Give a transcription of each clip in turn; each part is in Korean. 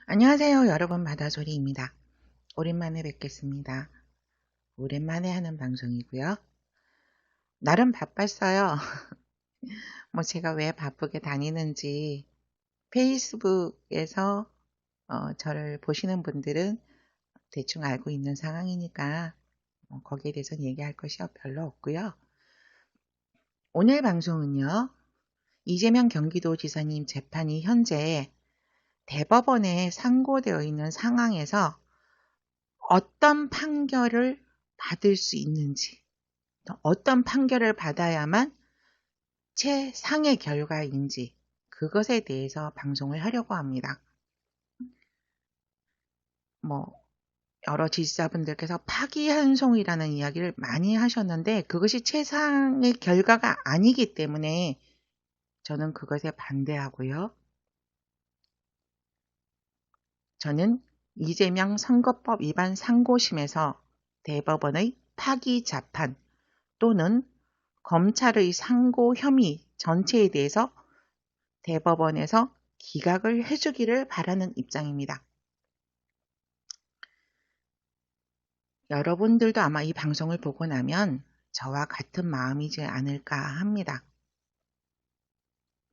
안녕하세요. 여러분 바다소리입니다. 오랜만에 뵙겠습니다. 오랜만에 하는 방송이고요. 나름 바빴어요. 제가 왜 바쁘게 다니는지 페이스북에서 저를 보시는 분들은 대충 알고 있는 상황이니까 거기에 대해서는 얘기할 것이 별로 없고요. 오늘 방송은요. 이재명 경기도지사님 재판이 현재 대법원에 상고되어 있는 상황에서 어떤 판결을 받을 수 있는지, 어떤 판결을 받아야만 최상의 결과인지 그것에 대해서 방송을 하려고 합니다. 여러 지지자분들께서 파기환송이라는 이야기를 많이 하셨는데 그것이 최상의 결과가 아니기 때문에 저는 그것에 반대하고요. 저는 이재명 선거법 위반 상고심에서 대법원의 파기자판 또는 검찰의 상고 혐의 전체에 대해서 대법원에서 기각을 해주기를 바라는 입장입니다. 여러분들도 아마 이 방송을 보고 나면 저와 같은 마음이지 않을까 합니다.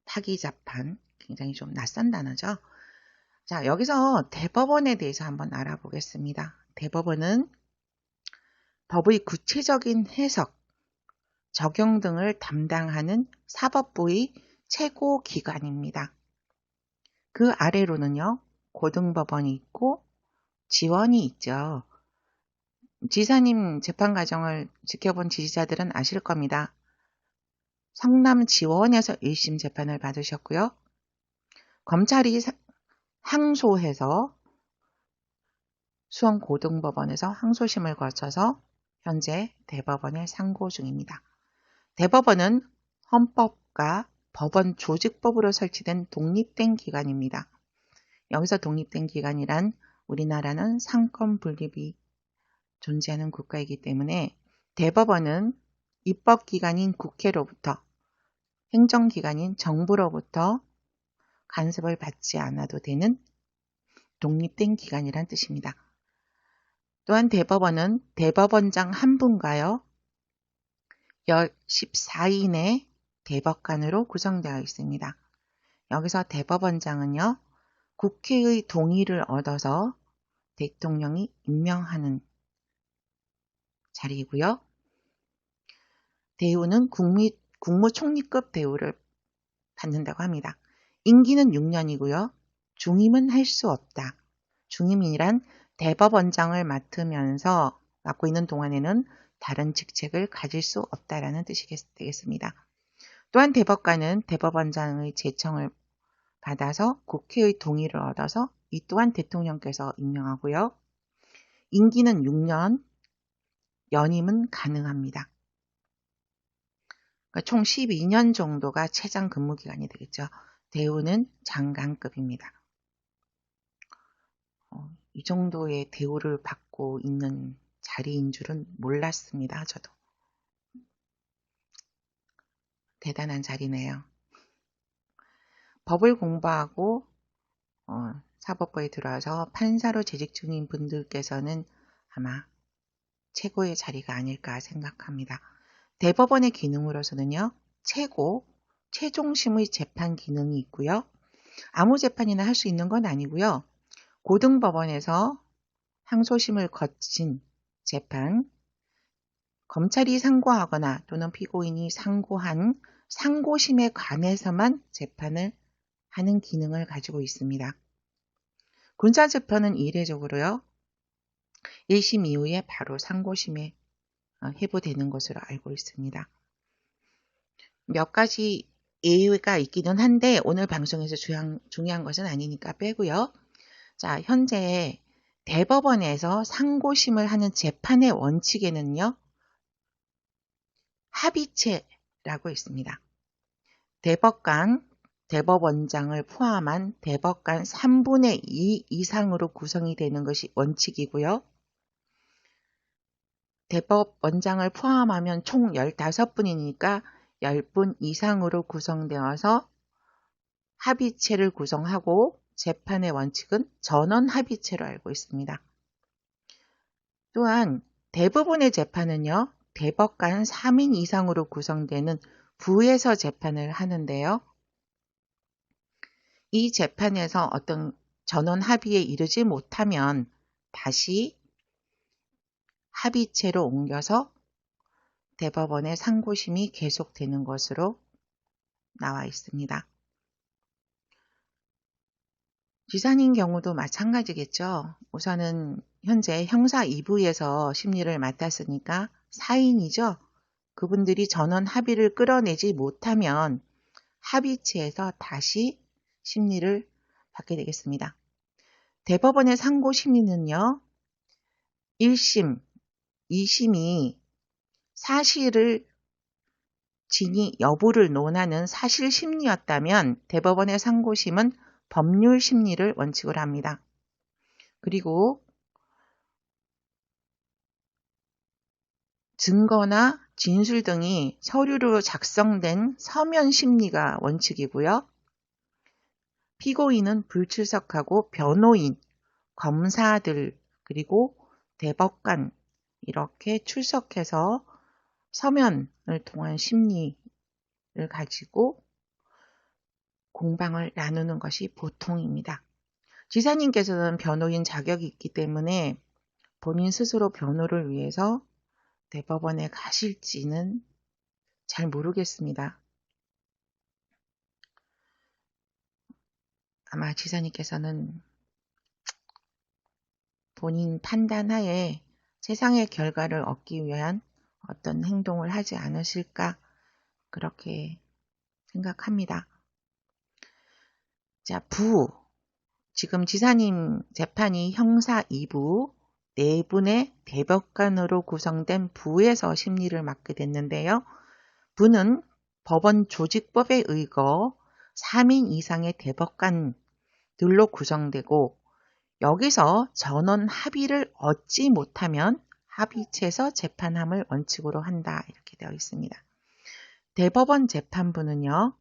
파기자판, 굉장히 좀 낯선 단어죠. 자, 여기서 대법원에 대해서 한번 알아보겠습니다. 대법원은 법의 구체적인 해석, 적용 등을 담당하는 사법부의 최고 기관입니다. 그 아래로는요, 고등법원이 있고 지원이 있죠. 지사님 재판 과정을 지켜본 지지자들은 아실 겁니다. 성남 지원에서 1심 재판을 받으셨고요. 검찰이 항소해서 수원고등법원에서 항소심을 거쳐서 현재 대법원에 상고 중입니다. 대법원은 헌법과 법원 조직법으로 설치된 독립된 기관입니다. 여기서 독립된 기관이란 우리나라는 상권 분립이 존재하는 국가이기 때문에 대법원은 입법기관인 국회로부터 행정기관인 정부로부터 간섭을 받지 않아도 되는 독립된 기관이란 뜻입니다. 또한 대법원은 대법원장 한 분과요 14인의 대법관으로 구성되어 있습니다. 여기서 대법원장은요 국회의 동의를 얻어서 대통령이 임명하는 자리이고요. 대우는 국무총리급 대우를 받는다고 합니다. 임기는 6년이고요. 중임은 할 수 없다. 중임이란 대법원장을 맡고 있는 동안에는 다른 직책을 가질 수 없다라는 뜻이 되겠습니다. 또한 대법관은 대법원장의 제청을 받아서 국회의 동의를 얻어서 이 또한 대통령께서 임명하고요. 임기는 6년, 연임은 가능합니다. 그러니까 총 12년 정도가 최장 근무 기간이 되겠죠. 대우는 장관급입니다. 이 정도의 대우를 받고 있는 자리인 줄은 몰랐습니다. 저도. 대단한 자리네요. 법을 공부하고 사법부에 들어와서 판사로 재직 중인 분들께서는 아마 최고의 자리가 아닐까 생각합니다. 대법원의 기능으로서는요. 최종심의 재판 기능이 있고요. 아무 재판이나 할 수 있는 건 아니고요. 고등법원에서 항소심을 거친 재판, 검찰이 상고하거나 또는 피고인이 상고한 상고심에 관해서만 재판을 하는 기능을 가지고 있습니다. 군사재판은 이례적으로요. 1심 이후에 바로 상고심에 회부되는 것으로 알고 있습니다. 몇 가지 예외가 있기는 한데 오늘 방송에서 중요한 것은 아니니까 빼고요. 자, 현재 대법원에서 상고심을 하는 재판의 원칙에는요. 합의체라고 있습니다. 대법원장을 포함한 대법관 3분의 2 이상으로 구성이 되는 것이 원칙이고요. 대법원장을 포함하면 총 15분이니까 10분 이상으로 구성되어서 합의체를 구성하고 재판의 원칙은 전원 합의체로 알고 있습니다. 또한 대부분의 재판은요, 대법관 3인 이상으로 구성되는 부에서 재판을 하는데요. 이 재판에서 어떤 전원 합의에 이르지 못하면 다시 합의체로 옮겨서 대법원의 상고심이 계속되는 것으로 나와 있습니다. 지산인 경우도 마찬가지겠죠. 우선은 현재 형사 2부에서 심리를 맡았으니까 4인이죠. 그분들이 전원 합의를 끌어내지 못하면 합의체에서 다시 심리를 받게 되겠습니다. 대법원의 상고 심리는요, 1심, 2심이 사실을 진위 여부를 논하는 사실 심리였다면 대법원의 상고심은 법률 심리를 원칙으로 합니다. 그리고 증거나 진술 등이 서류로 작성된 서면 심리가 원칙이고요. 피고인은 불출석하고 변호인, 검사들, 그리고 대법관 이렇게 출석해서 서면을 통한 심리를 가지고 공방을 나누는 것이 보통입니다. 지사님께서는 변호인 자격이 있기 때문에 본인 스스로 변호를 위해서 대법원에 가실지는 잘 모르겠습니다. 아마 지사님께서는 본인 판단하에 세상의 결과를 얻기 위한 어떤 행동을 하지 않으실까 그렇게 생각합니다. 자, 지금 지사님 재판이 형사 2부 4분의 대법관으로 구성된 부에서 심리를 맡게 됐는데요. 부는 법원 조직법에 의거 3인 이상의 대법관들로 구성되고 여기서 전원 합의를 얻지 못하면 합의체에서 재판함을 원칙으로 한다 이렇게 되어 있습니다. 대법원 재판부는요.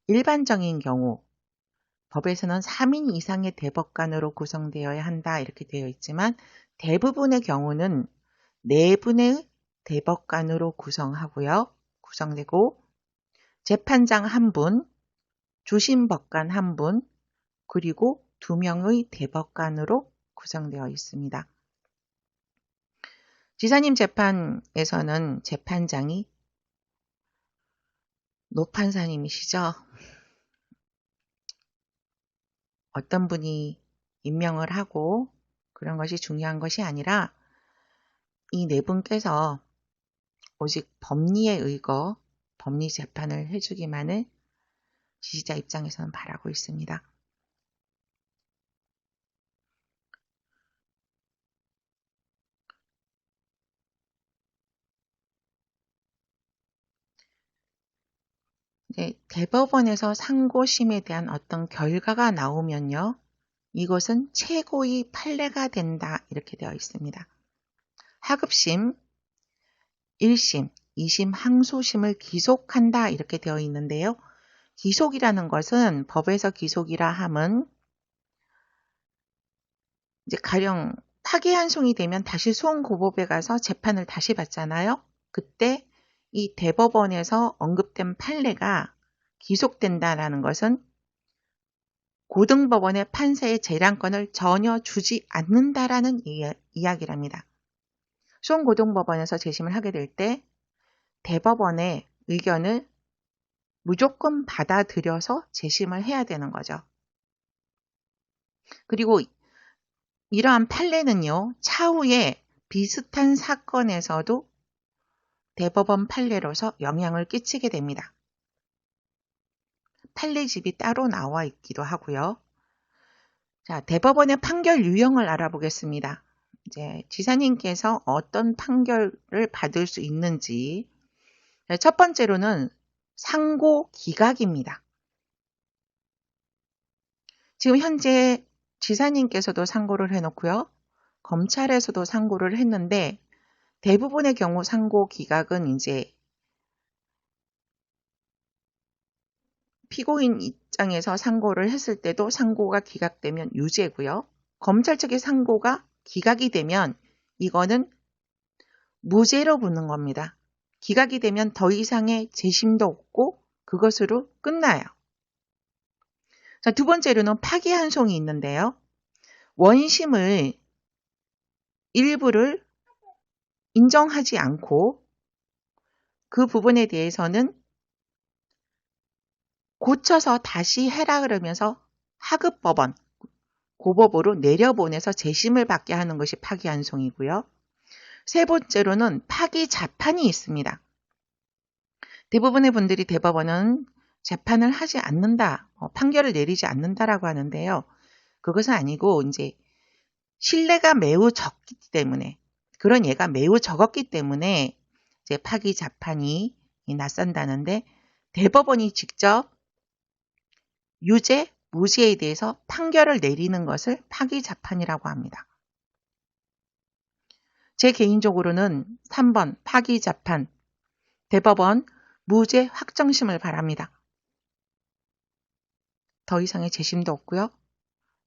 일반적인 경우 법에서는 3인 이상의 대법관으로 구성되어야 한다 이렇게 되어 있지만 대부분의 경우는 4분의 대법관으로 구성되고 재판장 1분, 주심법관 1분, 그리고 2명의 대법관으로 구성되어 있습니다. 지사님 재판에서는 재판장이 노판사님이시죠. 어떤 분이 임명을 하고 그런 것이 중요한 것이 아니라 이 4분께서 오직 법리에 의거 법리 재판을 해주기만을 지지자 입장에서는 바라고 있습니다. 대법원에서 상고심에 대한 어떤 결과가 나오면요. 이것은 최고의 판례가 된다 이렇게 되어 있습니다. 하급심, 1심, 2심 항소심을 기속한다 이렇게 되어 있는데요. 기속이라는 것은 법에서 기속이라 함은 이제 가령 파기환송이 되면 다시 수원고법에 가서 재판을 다시 받잖아요. 그때 이 대법원에서 언급된 판례가 기속된다라는 것은 고등법원의 판사의 재량권을 전혀 주지 않는다라는 이야기랍니다. 수원고등법원에서 재심을 하게 될 때 대법원의 의견을 무조건 받아들여서 재심을 해야 되는 거죠. 그리고 이러한 판례는요, 차후에 비슷한 사건에서도 대법원 판례로서 영향을 끼치게 됩니다. 판례집이 따로 나와 있기도 하고요. 자, 대법원의 판결 유형을 알아보겠습니다. 이제 지사님께서 어떤 판결을 받을 수 있는지. 첫 번째로는 상고 기각입니다. 지금 현재 지사님께서도 상고를 해놓고요. 검찰에서도 상고를 했는데 대부분의 경우 상고 기각은 이제 피고인 입장에서 상고를 했을 때도 상고가 기각되면 유죄고요. 검찰 측의 상고가 기각이 되면 이거는 무죄로 보는 겁니다. 기각이 되면 더 이상의 재심도 없고 그것으로 끝나요. 자, 두 번째로는 파기환송이 있는데요. 원심을 일부를 인정하지 않고 그 부분에 대해서는 고쳐서 다시 해라 그러면서 하급법원, 고법으로 내려보내서 재심을 받게 하는 것이 파기환송이고요. 세 번째로는 파기자판이 있습니다. 대부분의 분들이 대법원은 재판을 하지 않는다, 판결을 내리지 않는다라고 하는데요. 그것은 아니고 이제 신뢰가 매우 적기 때문에 그런 예가 매우 적었기 때문에 이제 파기자판이 나선다는데 대법원이 직접 유죄, 무죄에 대해서 판결을 내리는 것을 파기자판이라고 합니다. 제 개인적으로는 3번 파기자판, 대법원 무죄 확정심을 바랍니다. 더 이상의 재심도 없고요.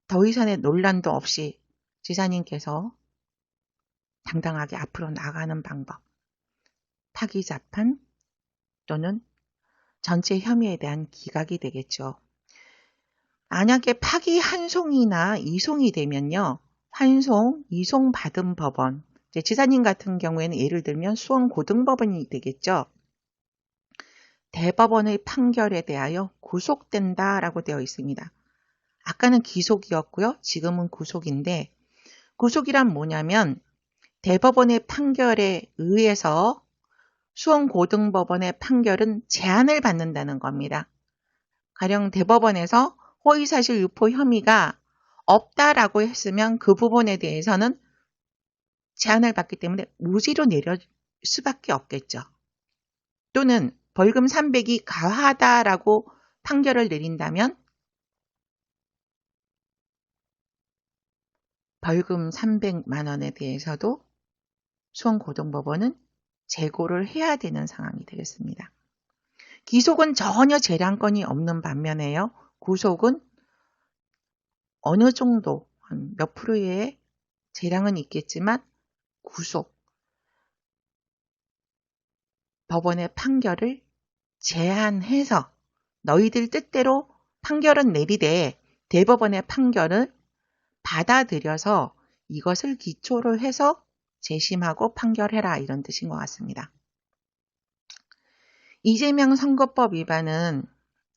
더 이상의 논란도 없이 지사님께서 당당하게 앞으로 나가는 방법. 파기자판 또는 전체 혐의에 대한 기각이 되겠죠. 만약에 파기환송이나 이송이 되면요. 환송, 이송 받은 법원. 이제 지사님 같은 경우에는 예를 들면 수원고등법원이 되겠죠. 대법원의 판결에 대하여 구속된다라고 되어 있습니다. 아까는 기속이었고요. 지금은 구속인데 구속이란 뭐냐면 대법원의 판결에 의해서 수원고등법원의 판결은 제한을 받는다는 겁니다. 가령 대법원에서 허위사실 유포 혐의가 없다라고 했으면 그 부분에 대해서는 제한을 받기 때문에 무죄로 내릴 수밖에 없겠죠. 또는 벌금 300이 가하다라고 판결을 내린다면 벌금 300만 원에 대해서도 수원고등법원은 재고를 해야 되는 상황이 되겠습니다. 기속은 전혀 재량권이 없는 반면에요. 구속은 어느 정도 몇 프로의 재량은 있겠지만 구속, 법원의 판결을 제한해서 너희들 뜻대로 판결은 내리되 대법원의 판결을 받아들여서 이것을 기초로 해서 재심하고 판결해라 이런 뜻인 것 같습니다. 이재명 선거법 위반은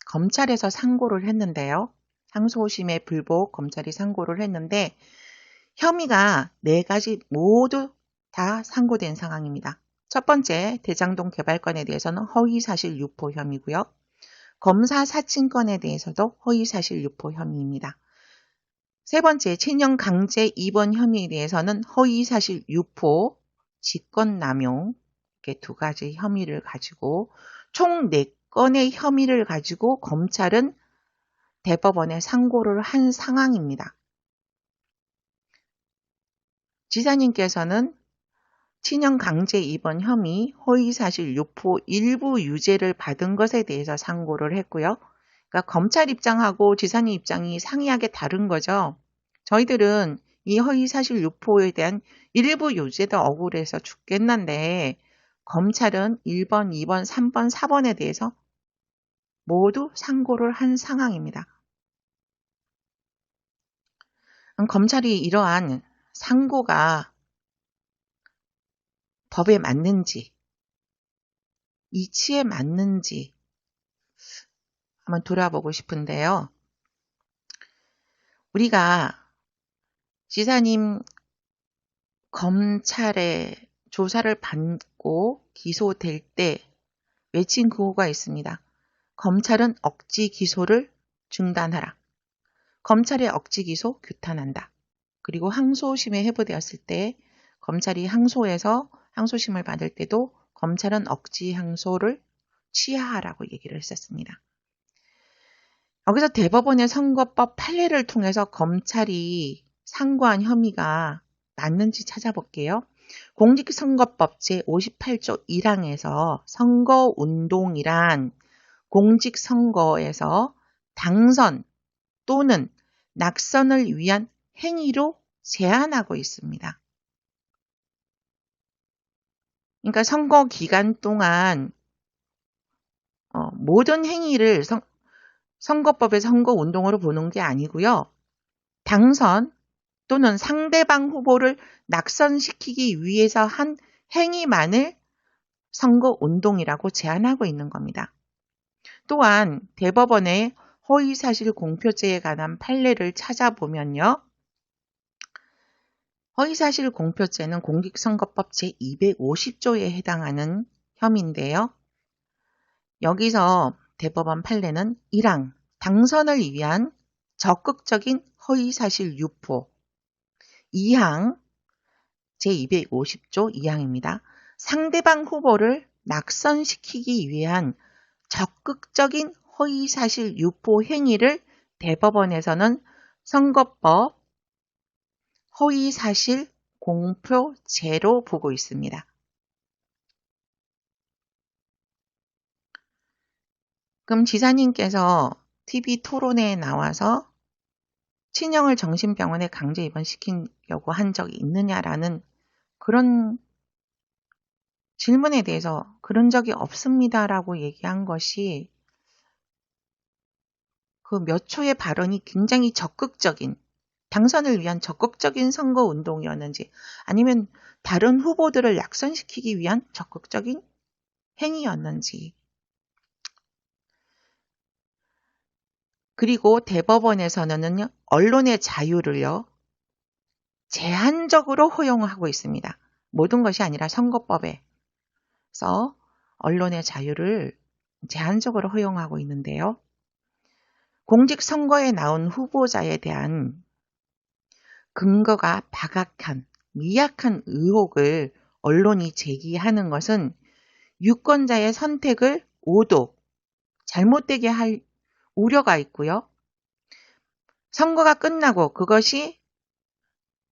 검찰에서 상고를 했는데요. 항소심에 불복 검찰이 상고를 했는데 혐의가 4가지 모두 다 상고된 상황입니다. 첫 번째 대장동 개발건에 대해서는 허위사실 유포 혐의고요. 검사 사칭건에 대해서도 허위사실 유포 혐의입니다. 세 번째 친형 강제 입원 혐의에 대해서는 허위사실 유포, 직권남용 이렇게 2가지 혐의를 가지고 총 4건의 혐의를 가지고 검찰은 대법원에 상고를 한 상황입니다. 지사님께서는 친형 강제 입원 혐의, 허위사실 유포 일부 유죄를 받은 것에 대해서 상고를 했고요. 그러니까 검찰 입장하고 지사님 입장이 상이하게 다른 거죠. 저희들은 이 허위사실 유포에 대한 일부 유죄도 억울해서 죽겠는데 검찰은 1번, 2번, 3번, 4번에 대해서 모두 상고를 한 상황입니다. 검찰이 이러한 상고가 법에 맞는지, 이치에 맞는지 한번 돌아보고 싶은데요. 우리가 지사님 검찰의 조사를 받고 기소될 때 외친 구호가 있습니다. 검찰은 억지 기소를 중단하라. 검찰의 억지 기소 규탄한다. 그리고 항소심에 회부되었을 때 검찰이 항소해서 항소심을 받을 때도 검찰은 억지 항소를 취하하라고 얘기를 했었습니다. 여기서 대법원의 선거법 판례를 통해서 검찰이 상고한 혐의가 맞는지 찾아볼게요. 공직선거법 제58조 1항에서 선거운동이란 공직선거에서 당선 또는 낙선을 위한 행위로 제한하고 있습니다. 그러니까 선거 기간 동안 모든 행위를 선거법의 선거운동으로 보는 게 아니고요. 당선 또는 상대방 후보를 낙선시키기 위해서 한 행위만을 선거운동이라고 제한하고 있는 겁니다. 또한 대법원의 허위사실 공표죄에 관한 판례를 찾아보면요. 허위사실 공표죄는 공직선거법 제250조에 해당하는 혐의인데요. 여기서 대법원 판례는 1항 당선을 위한 적극적인 허위사실 유포, 2항 제250조 2항입니다. 상대방 후보를 낙선시키기 위한 적극적인 허위사실 유포 행위를 대법원에서는 선거법 허위사실 공표죄로 보고 있습니다. 그럼 지사님께서 TV 토론회에 나와서 친형을 정신병원에 강제 입원시키려고 한 적이 있느냐라는 그런 질문에 대해서 그런 적이 없습니다라고 얘기한 것이 그 몇 초의 발언이 굉장히 적극적인, 당선을 위한 적극적인 선거운동이었는지 아니면 다른 후보들을 낙선시키기 위한 적극적인 행위였는지. 그리고 대법원에서는 언론의 자유를요, 제한적으로 허용하고 있습니다. 모든 것이 아니라 선거법에서 언론의 자유를 제한적으로 허용하고 있는데요. 공직선거에 나온 후보자에 대한 근거가 박약한, 미약한 의혹을 언론이 제기하는 것은 유권자의 선택을 오도, 잘못되게 할 우려가 있고요. 선거가 끝나고 그것이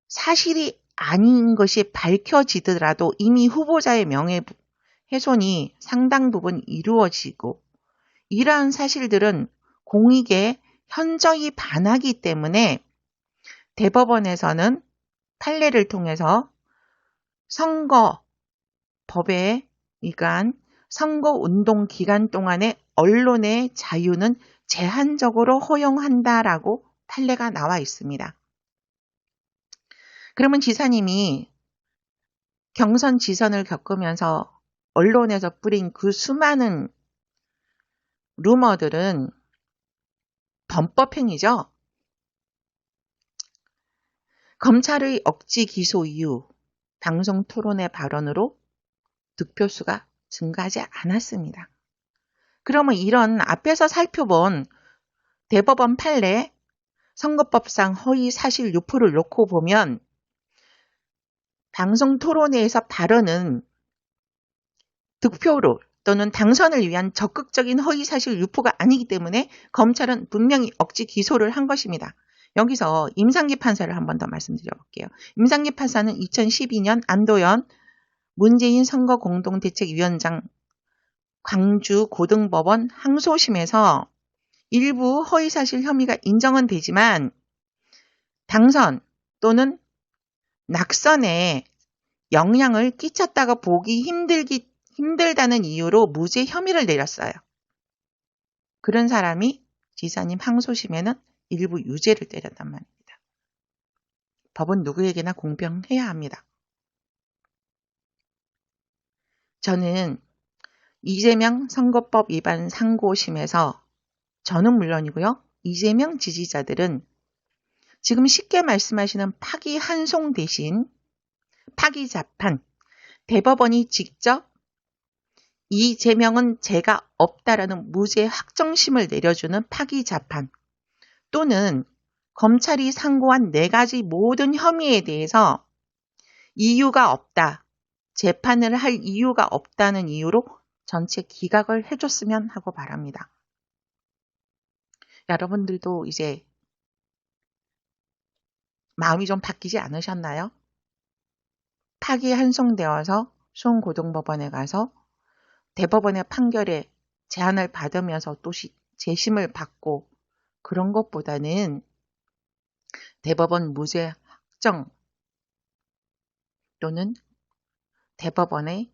사실이 아닌 것이 밝혀지더라도 이미 후보자의 명예훼손이 상당 부분 이루어지고 이러한 사실들은 공익에 현저히 반하기 때문에 대법원에서는 판례를 통해서 선거법에 의한 선거운동 기간 동안의 언론의 자유는 제한적으로 허용한다라고 판례가 나와 있습니다. 그러면 지사님이 경선 지선을 겪으면서 언론에서 뿌린 그 수많은 루머들은 범법행위죠. 검찰의 억지 기소 이후 방송 토론회 발언으로 득표수가 증가하지 않았습니다. 그러면 이런 앞에서 살펴본 대법원 판례, 선거법상 허위 사실 유포를 놓고 보면 방송 토론회에서 발언은 득표로 또는 당선을 위한 적극적인 허위 사실 유포가 아니기 때문에 검찰은 분명히 억지 기소를 한 것입니다. 여기서 임상기 판사를 한 번 더 말씀드려 볼게요. 임상기 판사는 2012년 안도연 문재인 선거공동대책위원장 광주 고등법원 항소심에서 일부 허위사실 혐의가 인정은 되지만 당선 또는 낙선에 영향을 끼쳤다고 보기 힘들다는 이유로 무죄 혐의를 내렸어요. 그런 사람이 지사님 항소심에는 일부 유죄를 때렸단 말입니다. 법은 누구에게나 공평해야 합니다. 저는 이재명 선거법 위반 상고심에서 저는 물론이고요. 이재명 지지자들은 지금 쉽게 말씀하시는 파기 한송 대신 파기 자판, 대법원이 직접 이재명은 죄가 없다라는 무죄 확정심을 내려주는 파기 자판 또는 검찰이 상고한 4가지 모든 혐의에 대해서 이유가 없다, 재판을 할 이유가 없다는 이유로 전체 기각을 해줬으면 하고 바랍니다. 여러분들도 이제 마음이 좀 바뀌지 않으셨나요? 파기 한송되어서 수원고등법원에 가서 대법원의 판결에 제한을 받으면서 또 재심을 받고 그런 것보다는 대법원 무죄 확정 또는 대법원의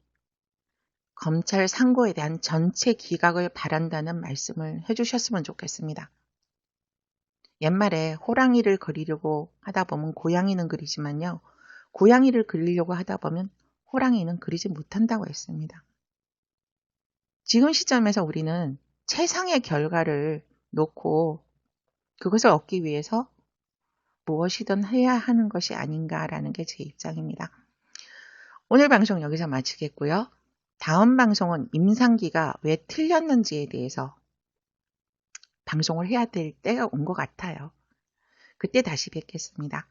검찰 상고에 대한 전체 기각을 바란다는 말씀을 해주셨으면 좋겠습니다. 옛말에 호랑이를 그리려고 하다 보면 고양이는 그리지만요. 고양이를 그리려고 하다 보면 호랑이는 그리지 못한다고 했습니다. 지금 시점에서 우리는 최상의 결과를 놓고 그것을 얻기 위해서 무엇이든 해야 하는 것이 아닌가라는 게 제 입장입니다. 오늘 방송 여기서 마치겠고요. 다음 방송은 임상기가 왜 틀렸는지에 대해서 방송을 해야 될 때가 온 것 같아요. 그때 다시 뵙겠습니다.